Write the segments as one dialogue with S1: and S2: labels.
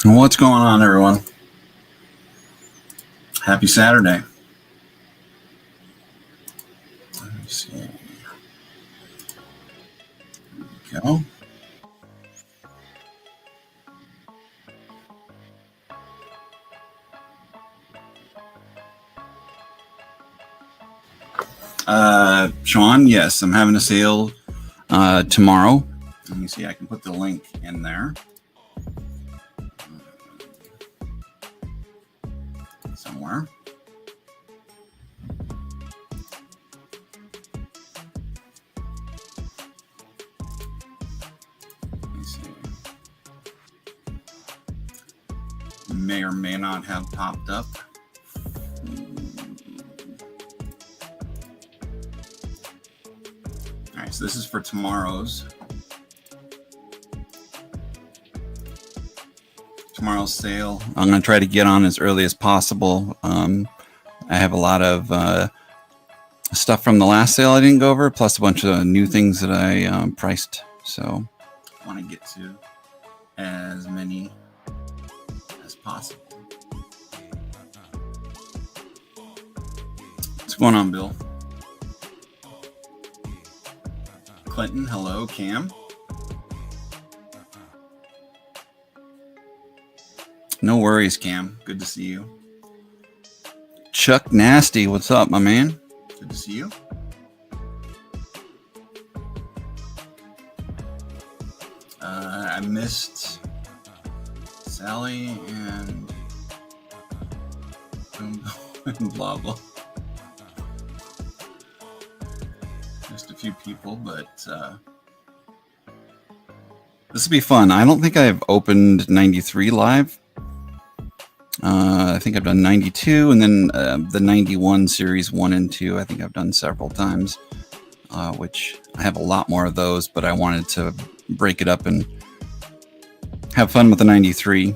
S1: What's going on, everyone? Happy Saturday. Let me see. There we go. Sean, yes, I'm having a sale tomorrow. Let me see, I can put the link in there. Somewhere. Let me see. May or may not have popped up. All right, so this is for tomorrow's sale. I'm going to try to get on as early as possible. I have a lot of stuff from the last sale I didn't go over, plus a bunch of new things that I priced. So I want to get to as many as possible. What's going on, Bill? Clinton, hello. Cam. No worries, Cam. Good to see you. Chuck Nasty, what's up, my man? Good to see you. I missed Sally and blah blah. Missed a few people, but this will be fun. I don't think I've opened 93 live. I think I've done 92, and then the 91 series 1 and 2 I think I've done several times, which I have a lot more of those, but I wanted to break it up and have fun with the 93.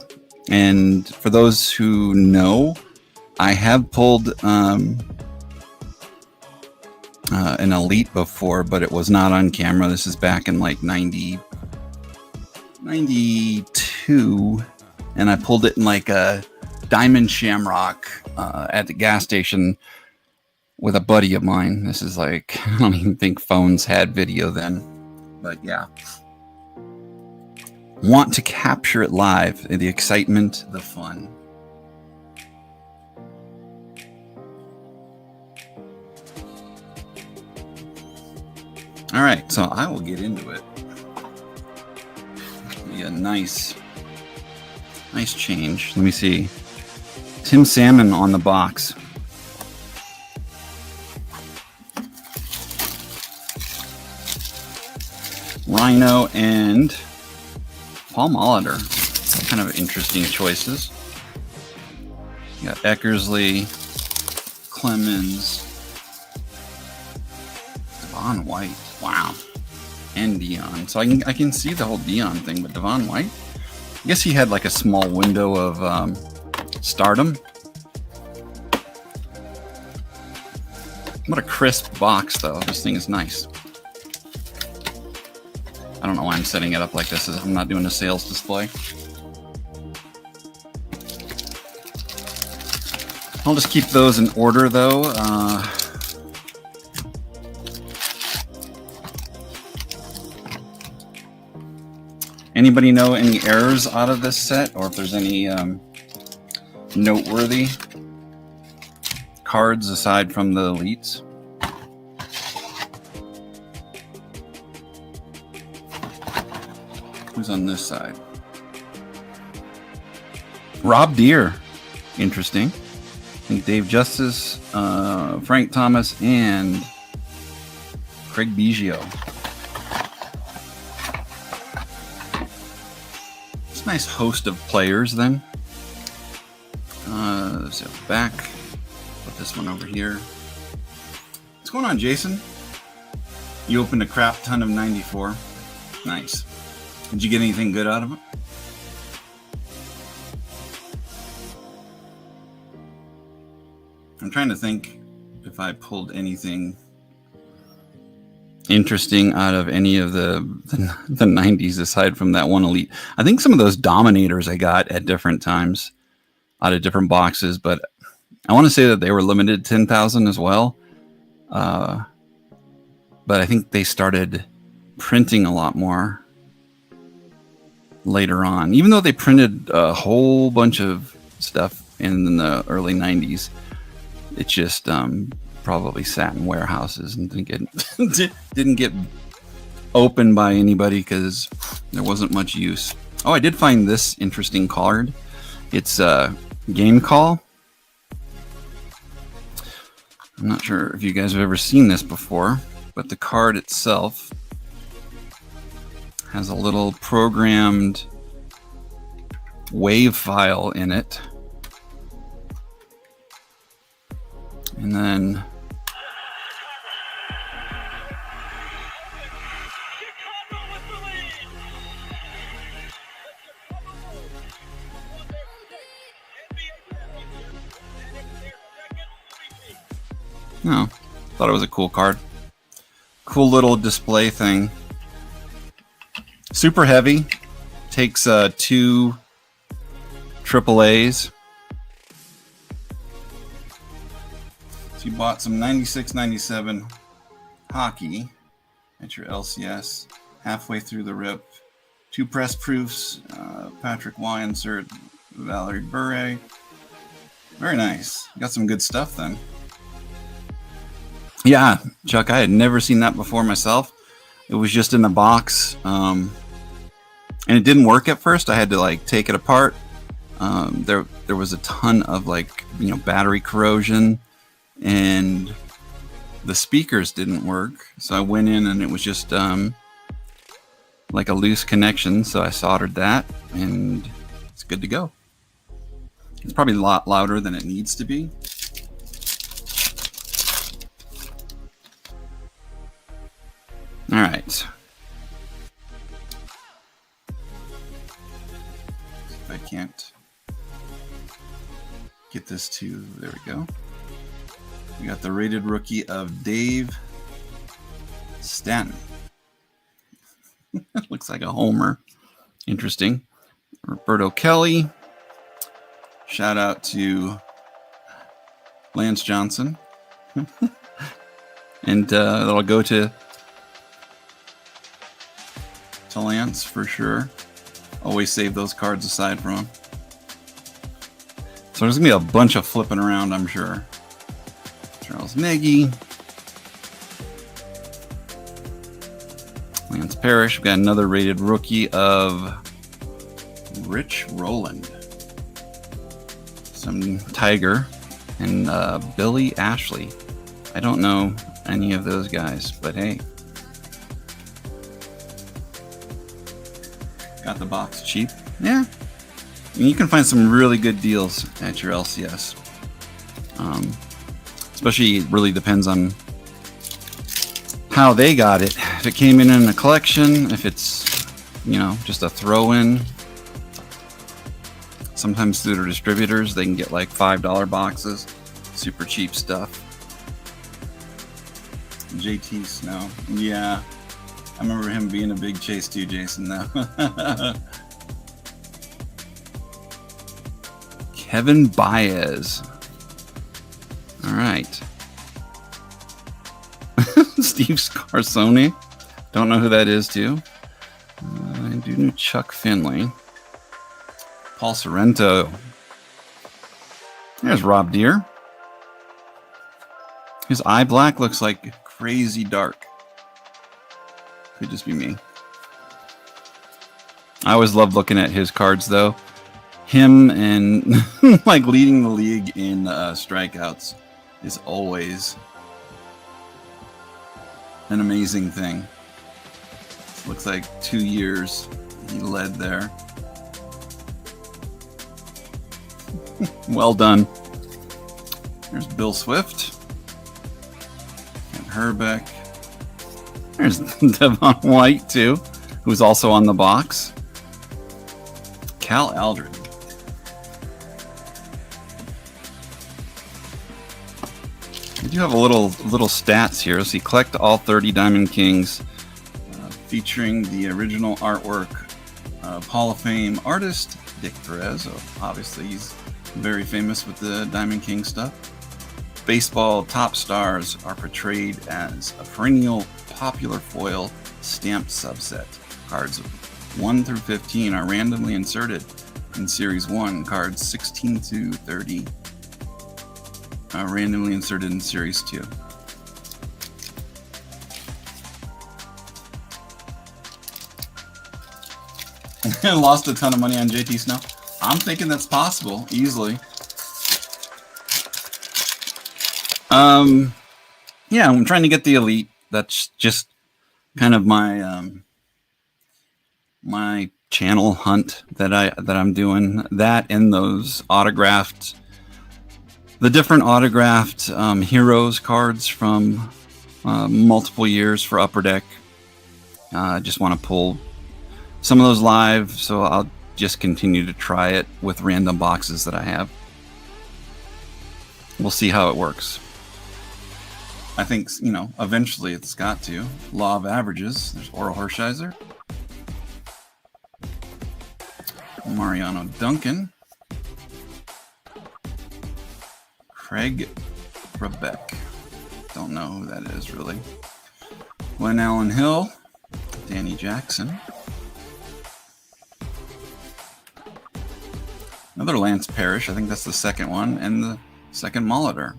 S1: And for those who know, I have pulled an Elite before, but it was not on camera. This is back in like 92, and I pulled it in like a Diamond Shamrock at the gas station with a buddy of mine. This is like, I don't even think phones had video then, but yeah. Want to capture it live, the excitement, the fun. All right, so I will get into it. Yeah, nice change. Let me see. Tim Salmon on the box. Rhino and Paul Molitor. Kind of interesting choices. You got Eckersley, Clemens, Devon White. Wow. And Dion. So I can see the whole Dion thing, but Devon White? I guess he had like a small window of stardom. What a crisp box, though. This thing is nice. I don't know why I'm setting it up like this. I'm not doing a sales display. I'll just keep those in order, though. Anybody know any errors out of this set, or if there's any noteworthy cards aside from the elites? Who's on this side? Rob Deere. Interesting. I think Dave Justice, Frank Thomas, and Craig Biggio. It's a nice host of players then. So back. Put this one over here. What's going on, Jason? You opened a crap ton of 94. Nice. Did you get anything good out of it? I'm trying to think if I pulled anything interesting out of any of the 90s aside from that one elite. I think some of those Dominators I got at different times out of different boxes, but I want to say that they were limited 10,000 as well. But I think they started printing a lot more later on, even though they printed a whole bunch of stuff in the early 90s. It just probably sat in warehouses and didn't get opened by anybody because there wasn't much use. Oh, I did find this interesting card. It's Game Call. I'm not sure if you guys have ever seen this before, but the card itself has a little programmed wave file in it. And then no, thought it was a cool card. Cool little display thing. Super heavy. Takes 2 AAAs. You bought some 96, 97 hockey at your LCS, halfway through the rip. 2 press proofs, Patrick Y. insert, Valerie Bure. Very nice. Got some good stuff then. Yeah, Chuck, I had never seen that before myself. It was just in the box, and it didn't work at first. I had to like take it apart. There was a ton of like battery corrosion. And the speakers didn't work, so I went in and it was just like a loose connection, so I soldered that and it's good to go. It's probably a lot louder than it needs to be. All right. If I can't get this to, there we go. We got the rated rookie of Dave Stanton. Looks like a homer. Interesting. Roberto Kelly. Shout out to Lance Johnson. And that'll go to Lance for sure. Always save those cards aside from him. So there's going to be a bunch of flipping around, I'm sure. Charles Nagy. Lance Parrish. We've got another rated rookie of Rich Rowland. Some Tiger. And Billy Ashley. I don't know any of those guys, but hey. Got the box cheap. Yeah. And you can find some really good deals at your LCS. Especially, it really depends on how they got it. If it came in a collection, if it's, you know, just a throw-in. Sometimes through their distributors, they can get like $5 boxes. Super cheap stuff. JT Snow. Yeah. I remember him being a big chase too, Jason, though. Kevin Baez. All right. Steve Scarsone. Don't know who that is, too. I do know Chuck Finley. Paul Sorrento. There's Rob Deere. His eye black looks like crazy dark. Could just be me. I always love looking at his cards, though. Him and like leading the league in strikeouts is always an amazing thing. Looks like 2 years he led there. Well done. There's Bill Swift. And Herbeck. There's Devon White, too, who's also on the box. Cal Aldred. I do have a little stats here. So you collect all 30 Diamond Kings, featuring the original artwork of Hall of Fame artist Dick Perez. Obviously, he's very famous with the Diamond King stuff. Baseball top stars are portrayed as a perennial popular foil stamped subset. Cards 1 through 15 are randomly inserted in Series 1. Cards 16 to 30 are randomly inserted in Series 2. Lost a ton of money on JT Snow. I'm thinking that's possible, easily. Yeah, I'm trying to get the Elite. That's just kind of my my channel hunt that I'm doing. That and those autographed, the different autographed Heroes cards from multiple years for Upper Deck. I just want to pull some of those live, so I'll just continue to try it with random boxes that I have. We'll see how it works. I think, you know, eventually it's got to. Law of averages. There's Oral Hershiser. Mariano Duncan. Craig Rebeck. Don't know who that is, really. Glenn Allen Hill. Danny Jackson. Another Lance Parrish. I think that's the second one. And the second Molitor.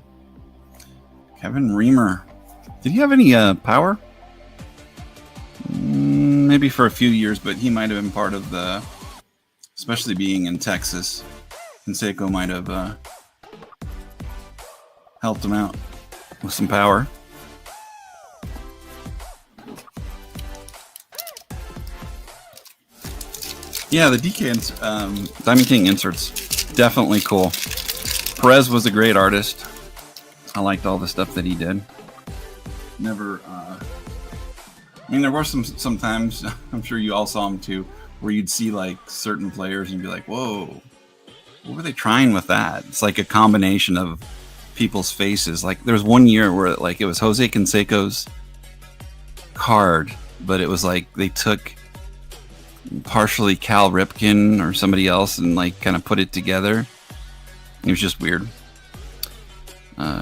S1: Kevin Reamer. Did he have any power? Maybe for a few years, but he might have been part of the, especially being in Texas. Canseco might have helped him out with some power. Yeah, the DK Diamond King inserts, definitely cool. Perez was a great artist. I liked all the stuff that he did. Never, I mean, there were some times, I'm sure you all saw them too, where you'd see like certain players and you'd be like, whoa, what were they trying with that? It's like a combination of people's faces. Like there was one year where like it was Jose Canseco's card, but it was like they took partially Cal Ripken or somebody else and like kind of put it together. It was just weird.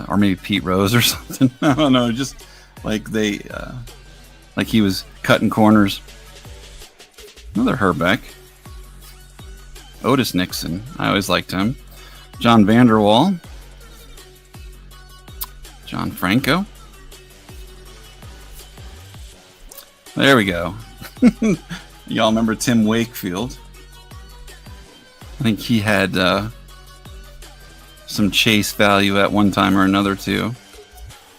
S1: Or maybe Pete Rose or something. I don't know. Just like they, like he was cutting corners. Another Herbeck. Otis Nixon. I always liked him. John Vanderwall. John Franco. There we go. Y'all remember Tim Wakefield? I think he had some chase value at one time or another too.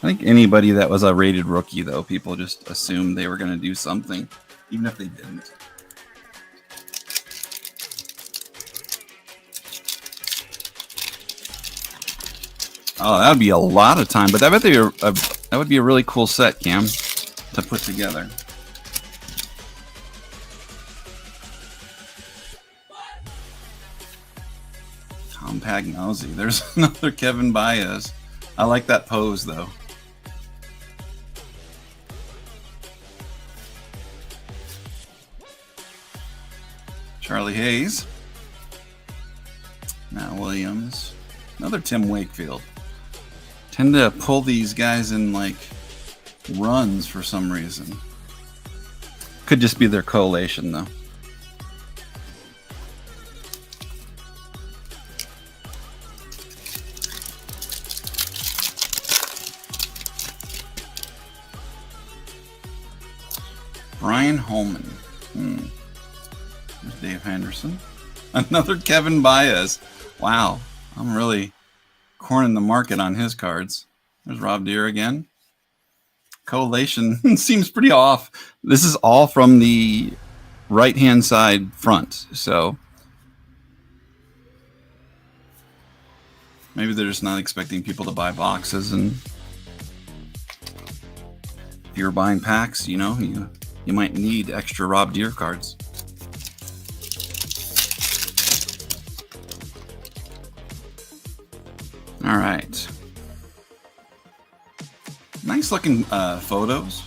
S1: I think anybody that was a rated rookie, though, people just assumed they were going to do something, even if they didn't. Oh, that would be a lot of time, but I bet that would be a really cool set, Cam, to put together. Tom Pagnozzi. There's another Kevin Baez. I like that pose, though. Charlie Hayes. Matt Williams. Another Tim Wakefield. Tend to pull these guys in like runs for some reason. Could just be their collation, though. Brian Holman. There's Dave Henderson. Another Kevin Baez. Wow. I'm really cornering the market on his cards. There's Rob Deere again. Collation seems pretty off. This is all from the right-hand side front. So maybe they're just not expecting people to buy boxes. And if you're buying packs, you know, you might need extra Rob Deere cards. All right. Nice looking photos.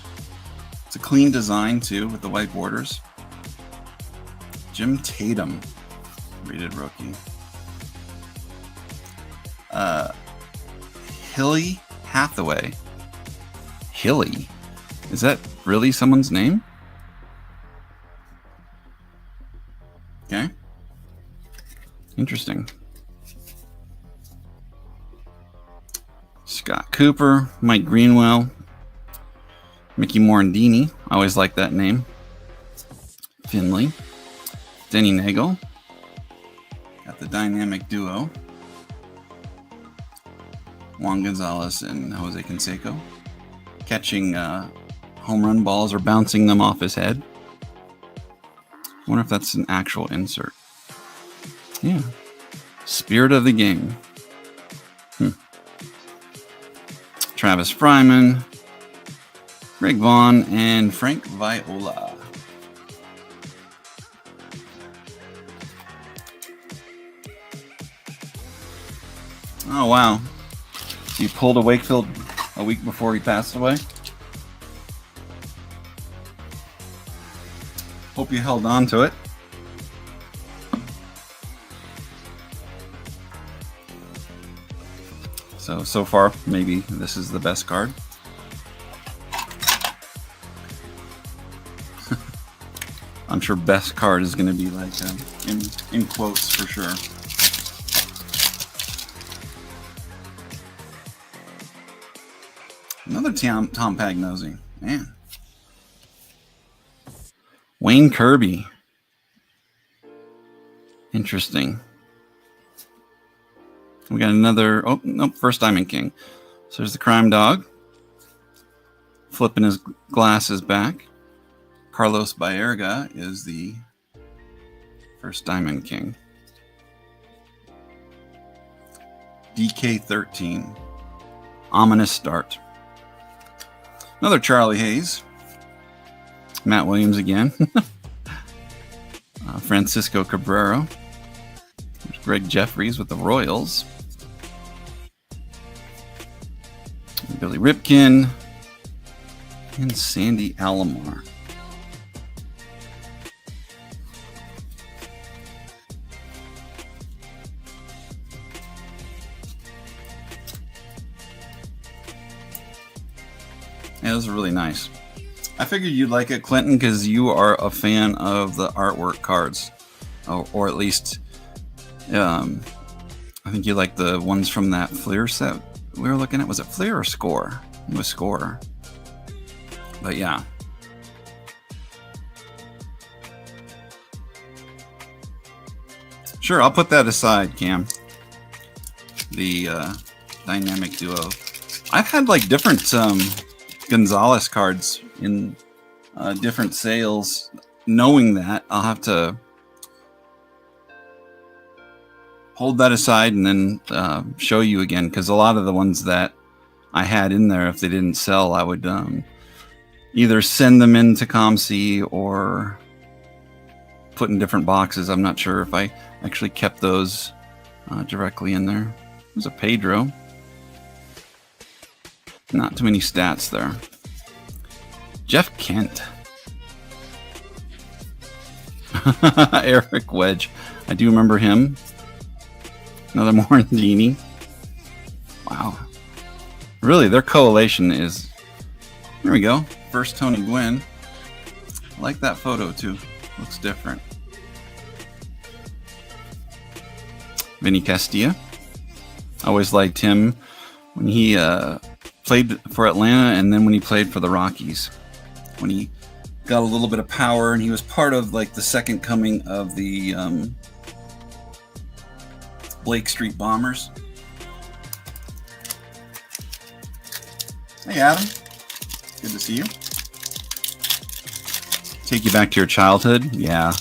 S1: It's a clean design too with the white borders. Jim Tatum, rated rookie. Hilly Hathaway. Hilly? Is that really someone's name? Okay. Interesting. Scott Cooper, Mike Greenwell, Mickey Morandini. I always like that name. Finley, Denny Nagel. Got the dynamic duo. Juan Gonzalez and Jose Canseco. Catching home run balls or bouncing them off his head. I wonder if that's an actual insert. Yeah. Spirit of the game. Travis Fryman, Greg Vaughn, and Frank Viola. Oh, wow. You pulled a Wakefield a week before he passed away? Hope you held on to it. So far, maybe this is the best card. I'm sure best card is going to be like in quotes for sure. Another Tom Pagnozzi. Man. Wayne Kirby. Interesting. We got another, oh, nope, first Diamond King. So there's the Crime Dog. Flipping his glasses back. Carlos Baerga is the first Diamond King. DK13. Ominous start. Another Charlie Hayes. Matt Williams again. Francisco Cabrera. There's Greg Jeffries with the Royals. Billy Ripken. And Sandy Alomar. Yeah, those are really nice. I figured you'd like it, Clinton, because you are a fan of the artwork cards. Or at least, I think you like the ones from that Fleer set we were looking at. Was it Fleer or Score? It was Score. But yeah. Sure, I'll put that aside, Cam. The dynamic duo. I've had like different Gonzalez cards in different sales. Knowing that, I'll have to hold that aside and then show you again, because a lot of the ones that I had in there, if they didn't sell, I would either send them into ComC or put in different boxes. I'm not sure if I actually kept those directly in there. There's a Pedro. Not too many stats there. Jeff Kent. Eric Wedge. I do remember him. Another Morandini. Wow. Really, their collation is... There we go. First Tony Gwynn. I like that photo too. Looks different. Vinny Castilla. I always liked him when he played for Atlanta, and then when he played for the Rockies. When he got a little bit of power, and he was part of like the second coming of the Blake Street Bombers. Hey, Adam. Good to see you. Take you back to your childhood? Yeah.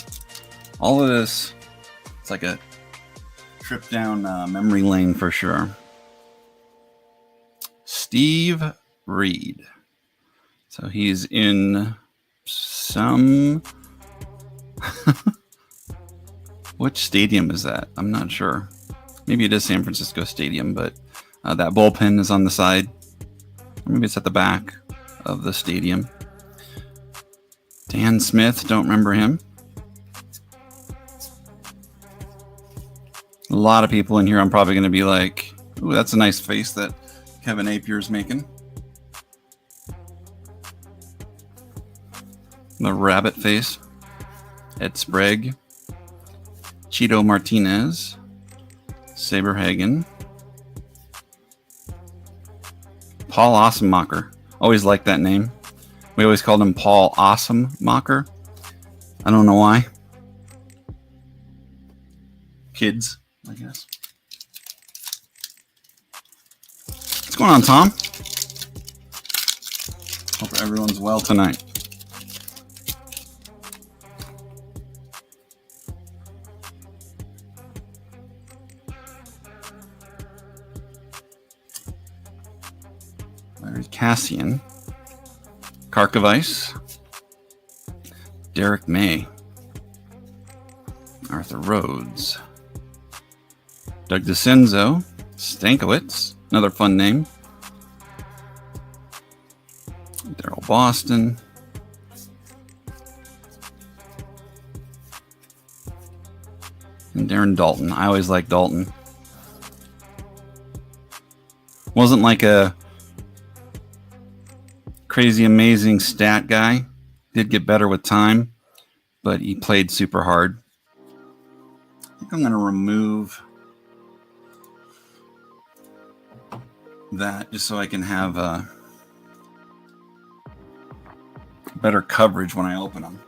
S1: All of this, it's like a trip down memory lane for sure. Steve Reed. So he's in some... Which stadium is that? I'm not sure. Maybe it is San Francisco Stadium, but that bullpen is on the side. Or maybe it's at the back of the stadium. Dan Smith, don't remember him. A lot of people in here, I'm probably going to be like, ooh, that's a nice face that Kevin Apier's making. The rabbit face. Ed Sprague. Cheeto Martinez. Saberhagen. Paul Awesomemacher. Always liked that name. We always called him Paul Awesomemacher. I don't know why. Kids, I guess. What's going on, Tom? Hope everyone's well tonight. There's Cassian. Karkovice. Derek May. Arthur Rhodes. Doug DeCenzo. Stankiewicz. Another fun name. Daryl Boston. And Darren Dalton. I always liked Dalton. Wasn't like a crazy amazing stat guy. Did get better with time, but he played super hard. I think I'm going to remove that just so I can have better coverage when I open them.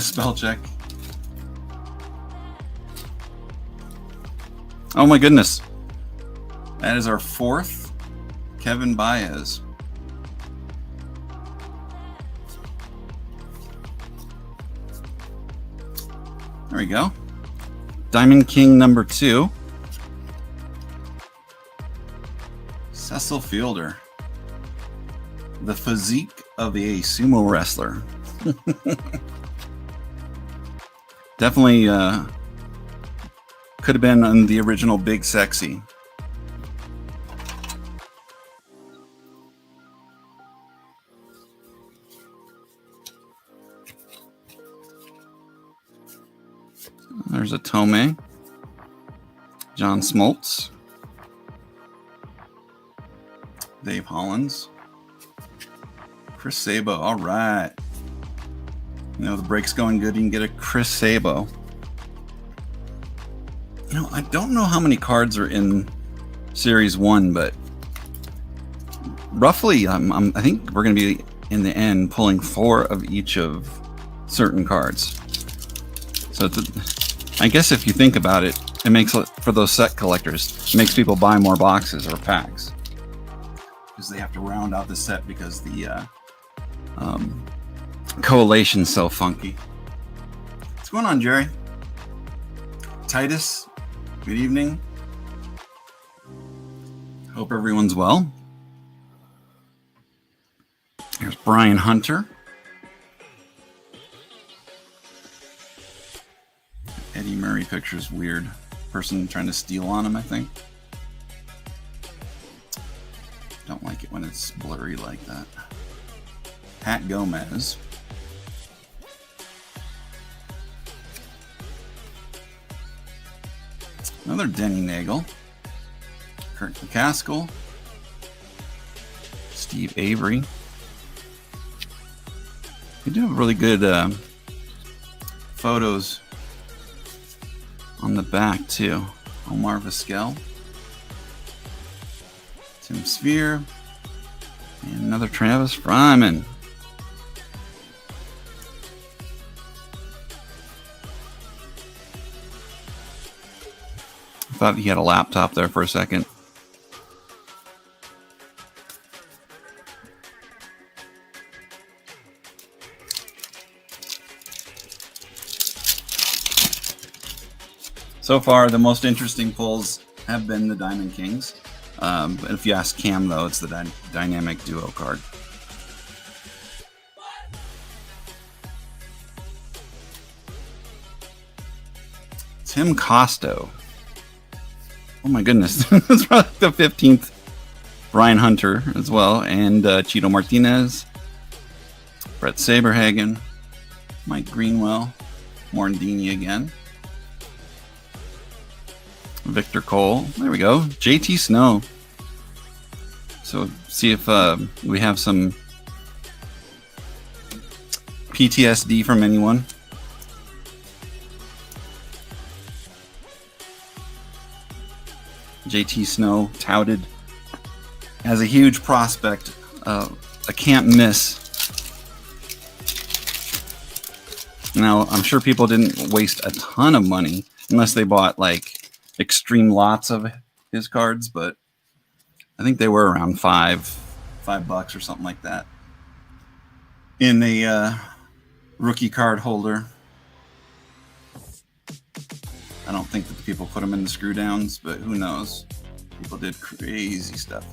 S1: Spell check. Oh my goodness. That is our fourth Kevin Baez. There we go. Diamond King number 2. Cecil Fielder. The physique of a sumo wrestler. Definitely could have been on the original Big Sexy. There's a Tomei. John Smoltz. Dave Hollins. Chris Sabo. All right. You know, the break's going good. You can get a Chris Sabo. You know, I don't know how many cards are in Series 1, but roughly, I think we're going to be in the end pulling 4 of each of certain cards. So I guess if you think about it, it makes, for those set collectors, it makes people buy more boxes or packs because they have to round out the set because the collation's so funky. What's going on, Jerry? Titus, good evening. Hope everyone's well. Here's Brian Hunter. Eddie Murray picture's weird. Person trying to steal on him, I think. Don't like it when it's blurry like that. Pat Gomez. Another Denny Nagel. Kurt McCaskill. Steve Avery. We do have really good photos on the back too. Omar Vizquel, Tim Sphere, and another Travis Fryman. I thought he had a laptop there for a second. So far, the most interesting pulls have been the Diamond Kings. If you ask Cam, though, it's the Dynamic Duo card. Tim Costo. Oh my goodness. That's probably the 15th. Brian Hunter as well. And Chito Martinez. Brett Saberhagen. Mike Greenwell. Morandini again. Victor Cole. There we go. JT Snow. So see if we have some PTSD from anyone. JT Snow touted as a huge prospect. A can't miss. Now, I'm sure people didn't waste a ton of money unless they bought like extreme lots of his cards, but I think they were around $5 or something like that in a rookie card holder. I don't think that the people put them in the screw downs, but who knows? People did crazy stuff.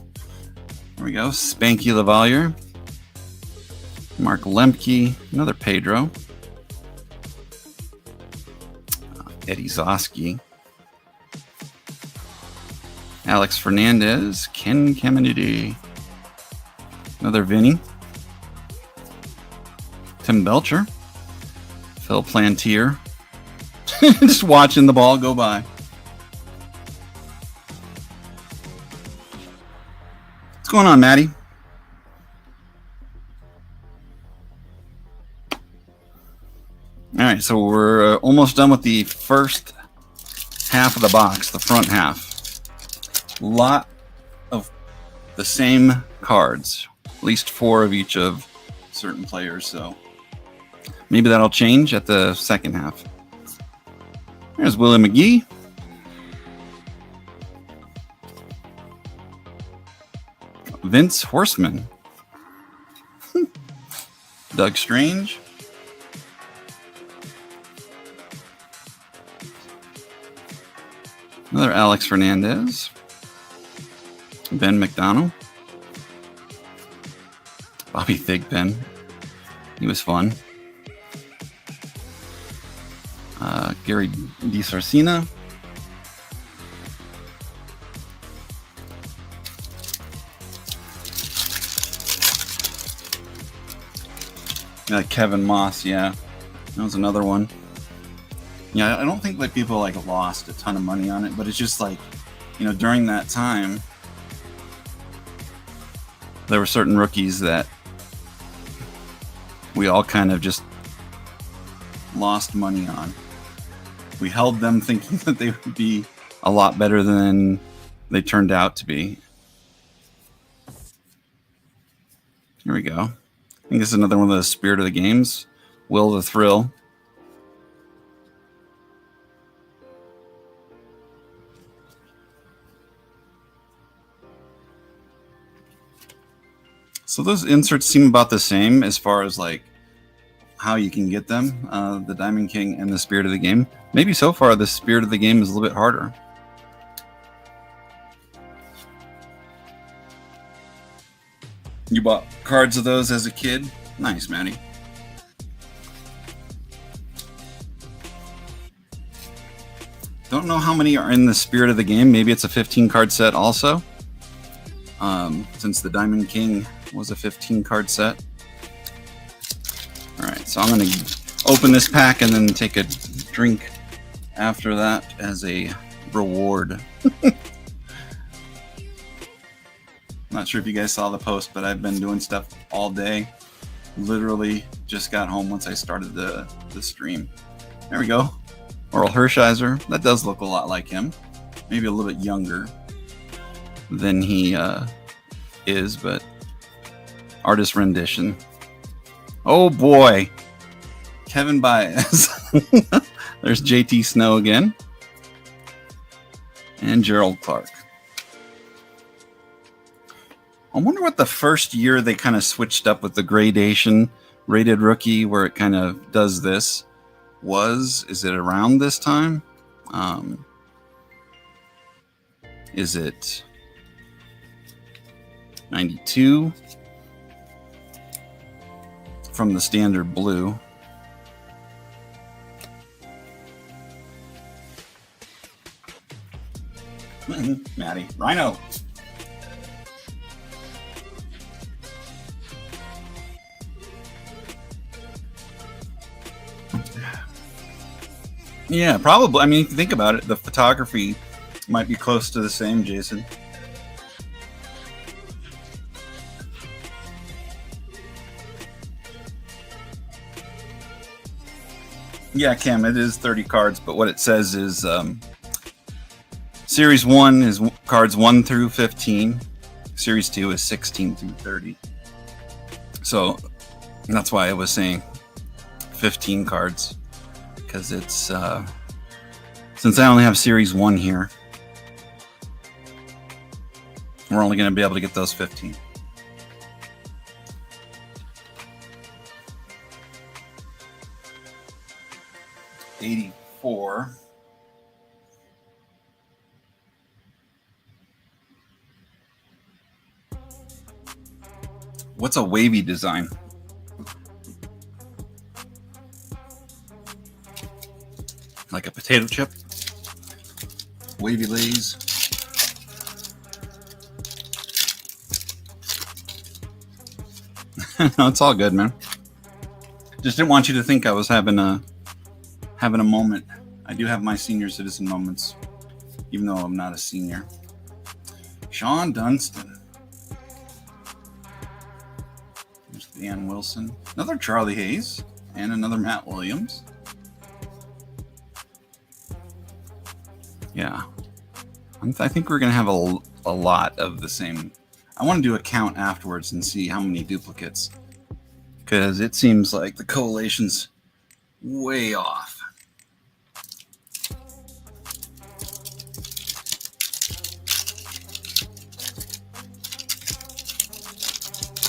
S1: There we go. Spanky Lavalier, Mark Lemke, another Pedro, Eddie Zosky, Alex Fernandez, Ken Caminiti, another Vinny, Tim Belcher, Phil Plantier, just watching the ball go by. What's going on, Maddie? All right, so we're almost done with the first half of the box, the front half. Lot of the same cards, at least 4 of each of certain players, so maybe that'll change at the second half. There's Willie McGee. Vince Horseman. Doug Strange. Another Alex Fernandez. Ben McDonald. Bobby Thigpen. He was fun. Gary DiSarcina. Kevin Moss, yeah. That was another one. Yeah, I don't think like people like lost a ton of money on it, but it's just like, you know, during that time, there were certain rookies that we all kind of just lost money on. We held them thinking that they would be a lot better than they turned out to be. Here we go. I think this is another one of the Spirit of the Games. Will the Thrill. So those inserts seem about the same as far as like how you can get them. The Diamond King and the Spirit of the Game. Maybe so far the Spirit of the Game is a little bit harder. You bought cards of those as a kid? Nice, Maddie. Don't know how many are in the Spirit of the Game. Maybe it's a 15 card set also. Since the Diamond King was a 15 card set. Alright, so I'm going to open this pack and then take a drink after that as a reward. Not sure if you guys saw the post, but I've been doing stuff all day. Literally just got home once I started the stream. There we go. Oral Hershiser. That does look a lot like him. Maybe a little bit younger than he is, but artist rendition. Oh boy. Kevin Baez. There's JT Snow again. And Gerald Clark. I wonder what the first year they kind of switched up with the gradation rated rookie where it kind of does this was. Is it around this time? Is it 92 from the standard blue? Maddie, Rhino. Yeah, probably. I mean, if you think about it, the photography might be close to the same, Jason. Yeah, Cam, it is 30 cards, but what it says is Series 1 is cards 1 through 15. Series 2 is 16 through 30. So that's why I was saying 15 cards. Because it's, since I only have Series 1 here, we're only going to be able to get those 15. $84. What's a wavy design? Like a potato chip? Wavy Lays? No, it's all good, man. Just didn't want you to think I was having a moment. I do have my senior citizen moments, even though I'm not a senior. Sean Dunston. There's Dan Wilson. Another Charlie Hayes. And another Matt Williams. Yeah. I think we're going to have a lot of the same. I want to do a count afterwards and see how many duplicates. Because it seems like the collation's way off.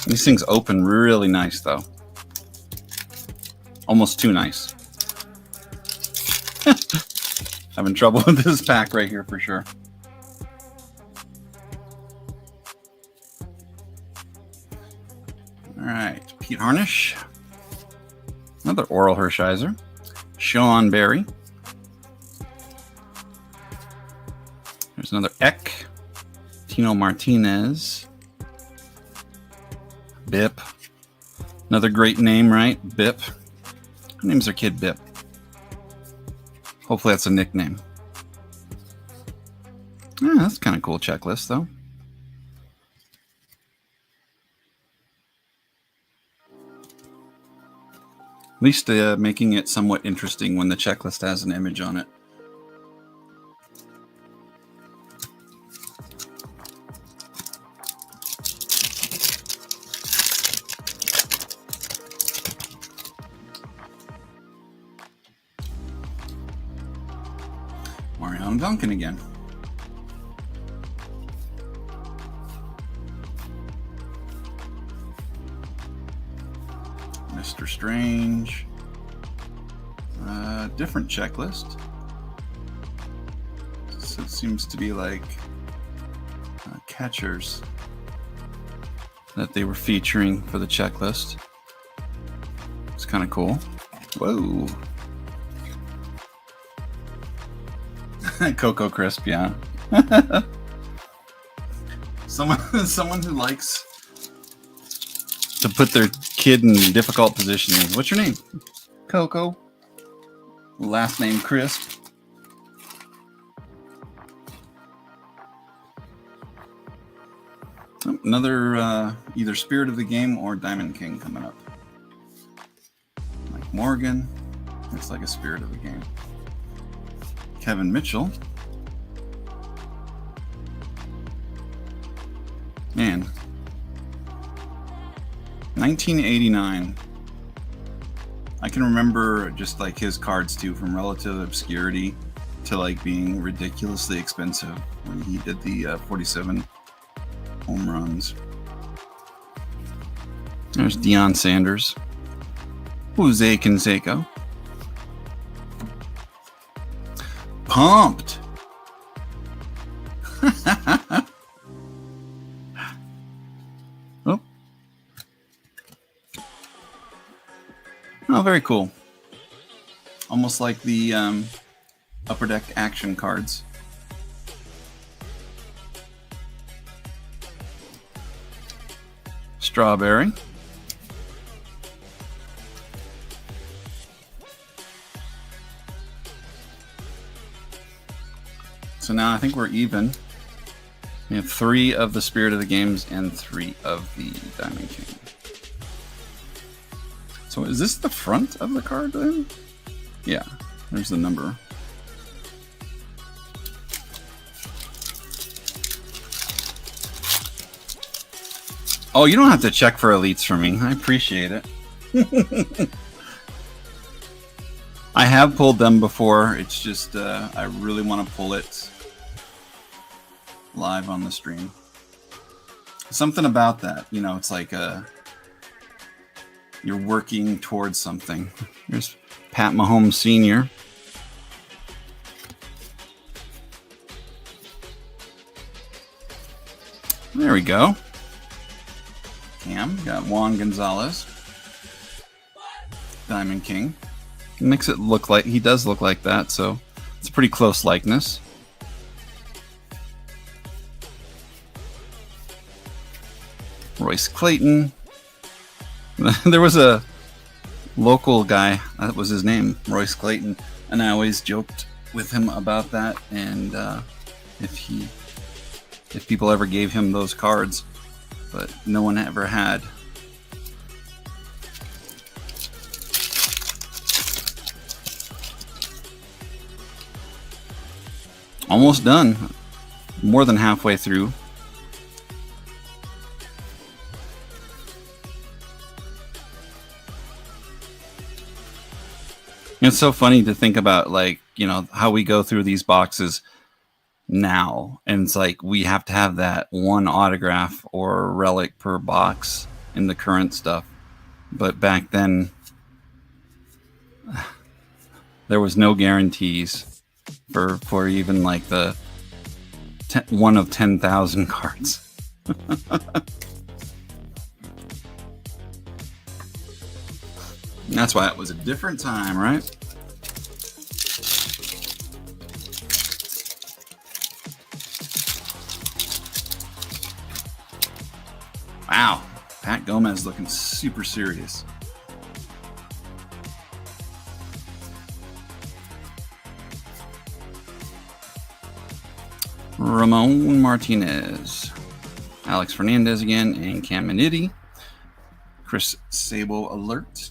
S1: These things open really nice, though. Almost too nice. Having trouble with this pack right here for sure. All right, Pete Harnish. Another Oral Hershiser. Sean Berry. There's another Eck. Tino Martinez. Bip. Another great name, right? Bip. Who names their kid Bip? Hopefully that's a nickname. Yeah, that's kind of cool checklist, though. At least making it somewhat interesting when the checklist has an image on it. Mariano Duncan again. Mr. Strange. Different checklist. So it seems to be like catchers that they were featuring for the checklist. It's kind of cool. Whoa. Cocoa Crisp, yeah. Someone who likes to put their kid in difficult positions. What's your name? Coco. Last name Crisp. Another either Spirit of the Game or Diamond King coming up. Mike Morgan. Looks like a Spirit of the Game. Kevin Mitchell. Man. 1989. I can remember just like his cards too, from relative obscurity to like being ridiculously expensive when he did the 47 home runs. There's Deion Sanders. Jose Canseco. Pumped. Oh. Oh, very cool. Almost like the Upper Deck action cards. Strawberry. So now I think we're even. We have 3 of the Spirit of the Games and 3 of the Diamond King. So is this the front of the card then? Yeah, there's the number. Oh, you don't have to check for elites for me. I appreciate it. I have pulled them before. It's just I really want to pull it live on the stream. Something about that, you know, it's like you're working towards something. There's Pat Mahomes Sr. There we go. Cam, got Juan Gonzalez. Diamond King. Makes it look like, he does look like that, so it's a pretty close likeness. Royce Clayton. There was a local guy, that was his name, Royce Clayton, and I always joked with him about that, and if people ever gave him those cards, but no one ever had. Almost done. More than halfway through. It's so funny to think about, like, you know, how we go through these boxes now, and it's like we have to have that one autograph or relic per box in the current stuff. But back then, there was no guarantees for even like the one of 10,000 cards. That's why it was a different time, right? Wow, Pat Gomez looking super serious. Ramon Martinez, Alex Fernandez again, and Cam Maniti. Chris Sable alert.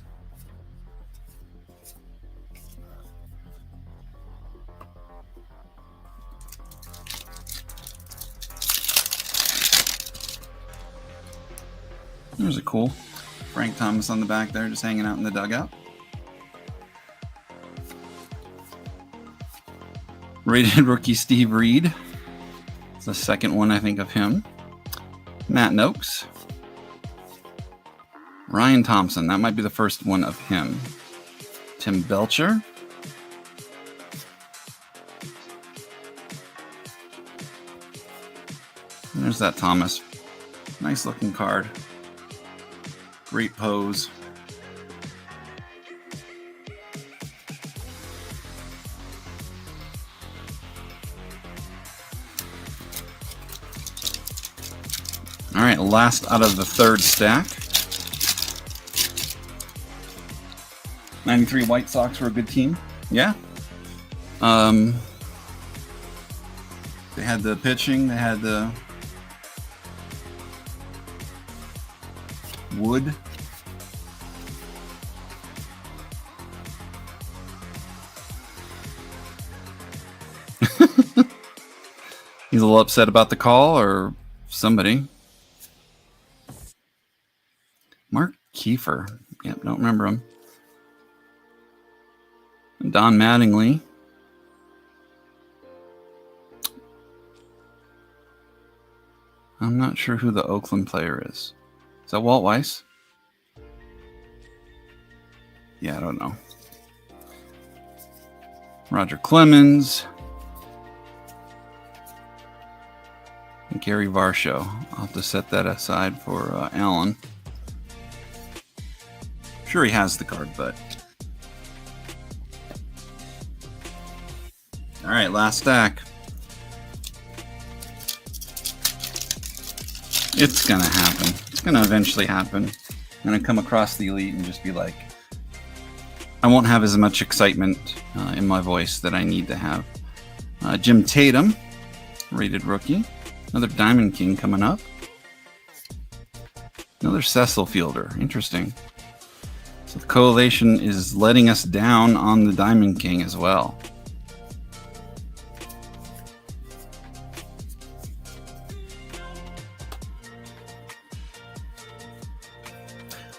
S1: There's a cool Frank Thomas on the back there, just hanging out in the dugout. Rated rookie Steve Reed. It's the second one, I think, of him. Matt Noakes. Ryan Thompson. That might be the first one of him. Tim Belcher. And there's that Thomas. Nice looking card. Great pose. All right, last out of the third stack. 93 White Sox were a good team. Yeah. They had the pitching. They had the Wood. He's a little upset about the call, or somebody. Mark Kiefer. Yep, don't remember him. Don Mattingly. I'm not sure who the Oakland player is. Is that Walt Weiss? Yeah, I don't know. Roger Clemens. And Gary Varsho. I'll have to set that aside for Alan. Sure, he has the card, but... All right, last stack. It's going to happen. It's going to eventually happen. I'm going to come across the Elite and just be like, I won't have as much excitement in my voice that I need to have. Jim Tatum, rated rookie. Another Diamond King coming up. Another Cecil Fielder. Interesting. So the collation is letting us down on the Diamond King as well.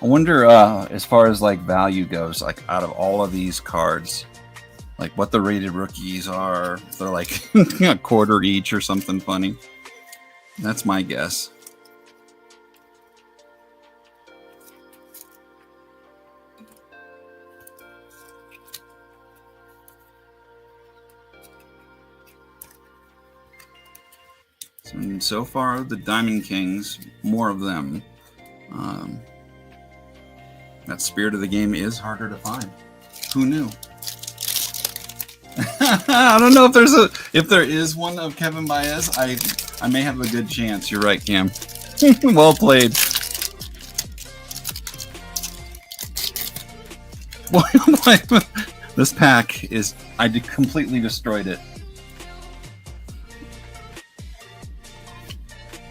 S1: I wonder, as far as like value goes, like out of all of these cards, like what the rated rookies are. If they're like a quarter each or something funny. That's my guess. So far, the Diamond Kings, more of them. That spirit of the game is harder to find. Who knew? I don't know if there is one of Kevin Baez. I may have a good chance. You're right, Cam. Well played. This pack is... I completely destroyed it.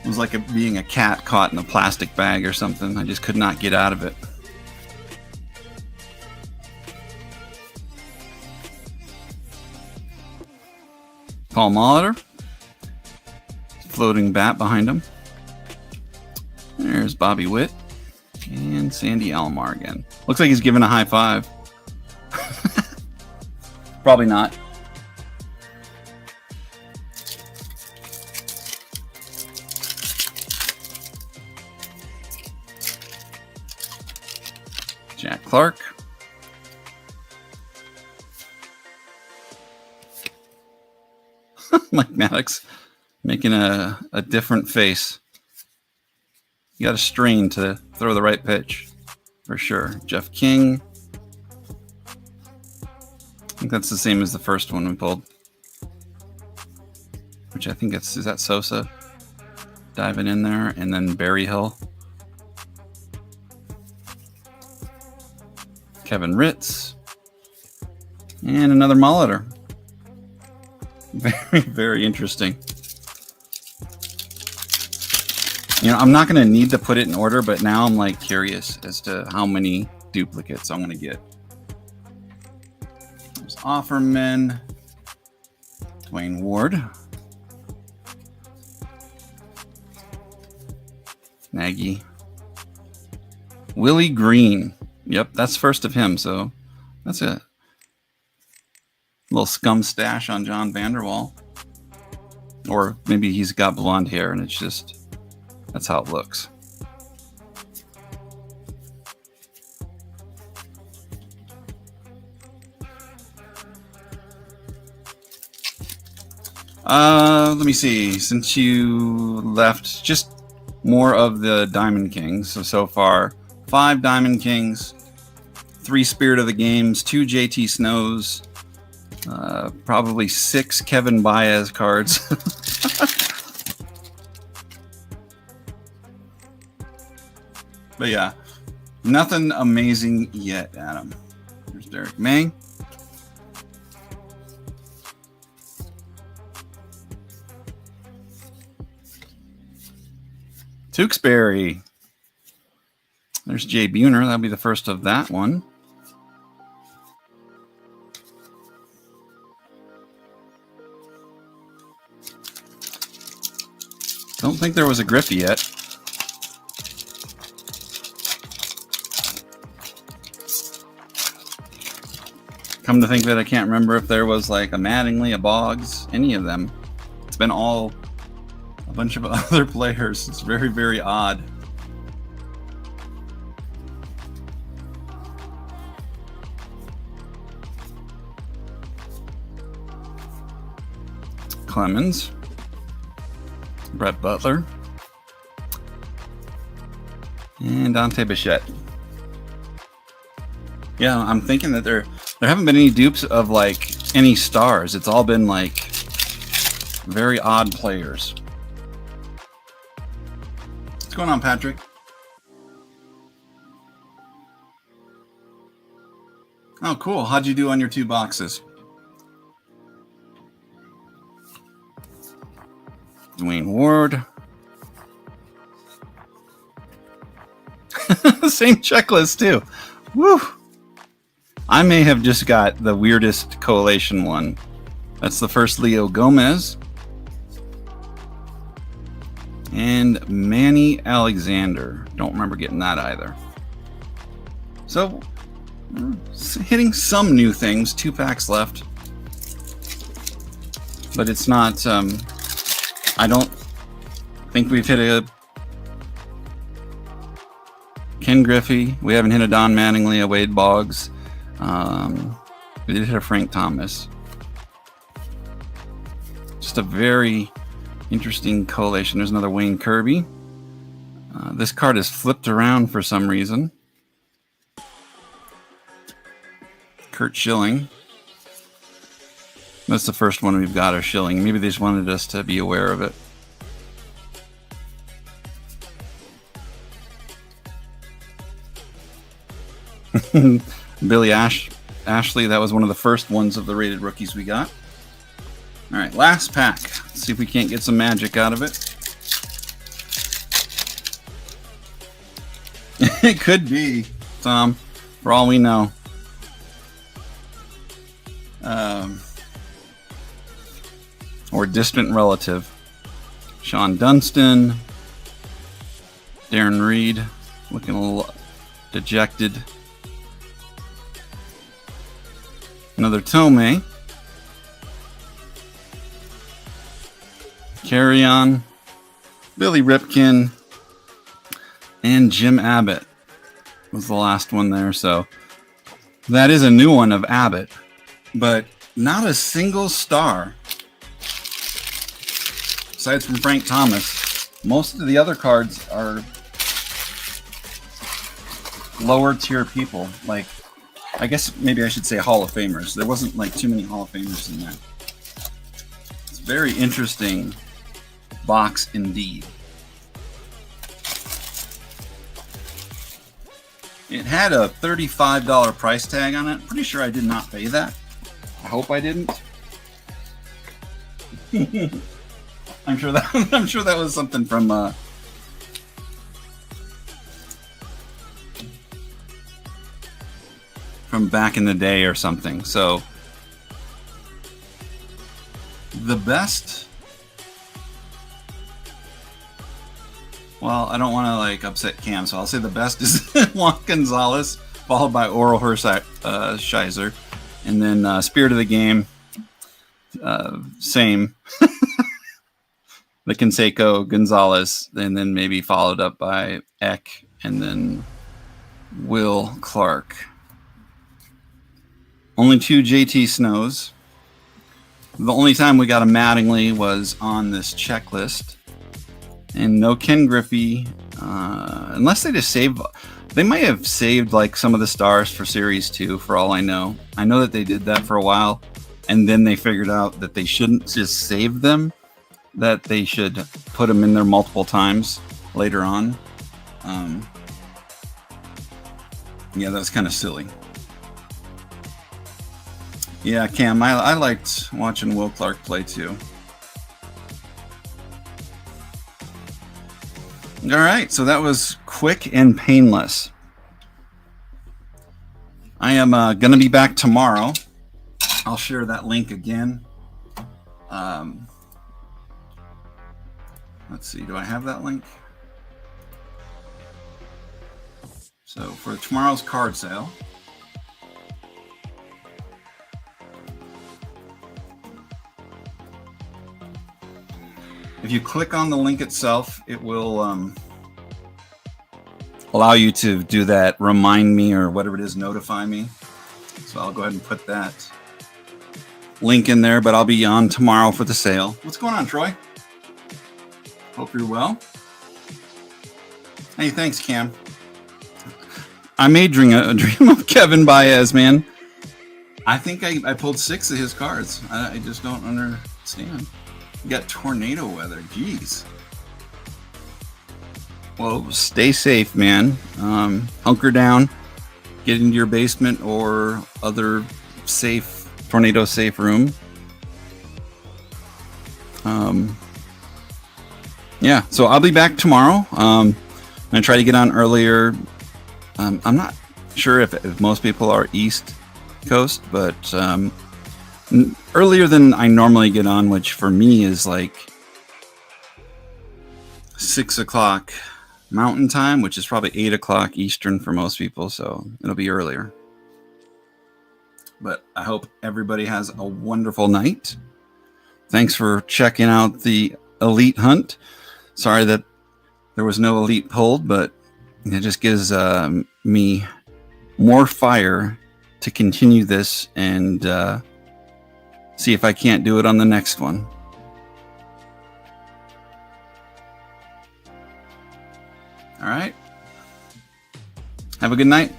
S1: It was like being a cat caught in a plastic bag or something. I just could not get out of it. Paul Molitor. Floating bat behind him. There's Bobby Witt. And Sandy Alomar again. Looks like he's giving a high five. Probably not. Jack Clark. Mike Maddox making a different face. You got to strain to throw the right pitch, for sure. Jeff King. I think that's the same as the first one we pulled. Which I think is that Sosa? Diving in there. And then Barry Hill. Kevin Ritz. And another Molitor. Very, very interesting. You know, I'm not going to need to put it in order, but now I'm like curious as to how many duplicates I'm going to get. There's Offerman, Dwayne Ward, Nagy, Willie Green. Yep, that's first of him, so that's it. Little scum stash on John Vanderwall. Or maybe he's got blonde hair and it's just, that's how it looks. Let me see. Since you left, just more of the Diamond Kings. So far, 5 Diamond Kings, 3 Spirit of the Games, 2 JT Snows, probably 6 Kevin Baez cards. But yeah, nothing amazing yet, Adam. There's Derek May. Tewksbury. There's Jay Buhner. That'll be the first of that one. Don't think there was a Griffey yet. Come to think of it, I can't remember if there was like a Mattingly, a Boggs, any of them. It's been all a bunch of other players. It's very, very odd. Clemens, Brett Butler, and Dante Bichette. Yeah, I'm thinking that there haven't been any dupes of like any stars. It's all been like very odd players. What's going on, Patrick? Oh, cool. How'd you do on your 2 boxes? Dwayne Ward. Same checklist too. Woo! I may have just got the weirdest collation one. That's the first Leo Gomez. And Manny Alexander. Don't remember getting that either. So, hitting some new things. 2 packs left. But it's not... I don't think we've hit a Ken Griffey. We haven't hit a Don Mattingly, a Wade Boggs. We did hit a Frank Thomas. Just a very interesting collation. There's another Wayne Kirby. This card is flipped around for some reason. Kurt Schilling. That's the first one we've got, a Schilling. Maybe they just wanted us to be aware of it. Billy Ashley, that was one of the first ones of the rated rookies we got. All right, last pack. Let's see if we can't get some magic out of it. It could be, Tom, for all we know. Or distant relative. Sean Dunston. Darren Reed, looking a little dejected. Another Tomei. Carry On. Billy Ripken. And Jim Abbott was the last one there. So that is a new one of Abbott. But not a single star. Aside from Frank Thomas, most of the other cards are lower tier people. Like, I guess maybe I should say Hall of Famers. There wasn't like too many Hall of Famers in that. It's a very interesting box indeed. It had a $35 price tag on it. Pretty sure I did not pay that. I hope I didn't. I'm sure that was something from back in the day or something. So the best, well, I don't want to like upset Cam, so I'll say the best is Juan Gonzalez, followed by Oral Hershiser, and then Spirit of the Game, Same. The Canseco, Gonzalez, and then maybe followed up by Eck, and then Will Clark. Only 2 JT Snows. The only time we got a Mattingly was on this checklist. And no Ken Griffey, unless they just saved. They might have saved like some of the stars for Series 2, for all I know. I know that they did that for a while, and then they figured out that they shouldn't just save them, that they should put them in there multiple times later on. Yeah, that's kind of silly. Yeah, Cam, I liked watching Will Clark play too. All right, so that was quick and painless. I am going to be back tomorrow. I'll share that link again. Let's see, do I have that link? So for tomorrow's card sale, if you click on the link itself, it will allow you to do that remind me or whatever it is, notify me. So I'll go ahead and put that link in there, but I'll be on tomorrow for the sale. What's going on, Troy? Hope you're well. Hey, thanks, Cam. I may dream of Kevin Baez, man. I think I pulled 6 of his cards. I just don't understand. You got tornado weather. Jeez. Well, stay safe, man. Hunker down. Get into your basement or other safe, tornado-safe room. Yeah, so I'll be back tomorrow. I'm going to try to get on earlier. I'm not sure if most people are East Coast, but earlier than I normally get on, which for me is like 6 o'clock Mountain Time, which is probably 8 o'clock Eastern for most people, so it'll be earlier. But I hope everybody has a wonderful night. Thanks for checking out the Elite Hunt. Sorry that there was no Elite pulled, but it just gives me more fire to continue this and see if I can't do it on the next one. All right. Have a good night.